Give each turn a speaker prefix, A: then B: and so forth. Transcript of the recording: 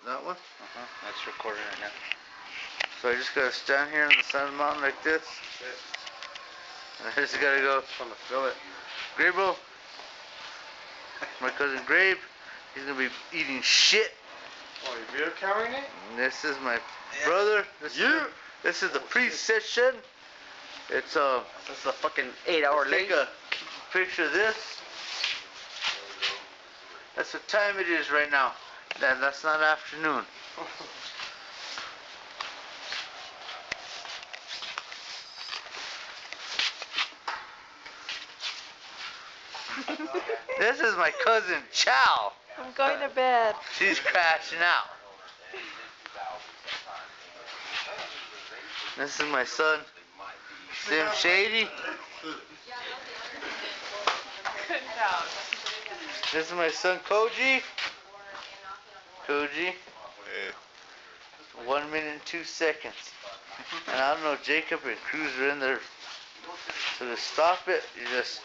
A: That one?
B: That's recording right now.
A: So I just gotta stand here on the side of the mountain like this. And I just gotta go.
B: Trying to fill it.
A: Grable. My cousin Grabe. He's gonna be eating shit.
B: Oh, you video carrying it?
A: And this is my brother. This is the pre-session. It's
B: That's a fucking 8-hour late.
A: Take a picture of this. That's what time it is right now. That's not afternoon. This is my cousin Chow.
C: I'm going to bed.
A: She's crashing out. This is my son, Sim Shady. This is my son Koji. Koji. 1 minute and 2 seconds. And I don't know, Jacob and Cruz are in there. So to stop it, you just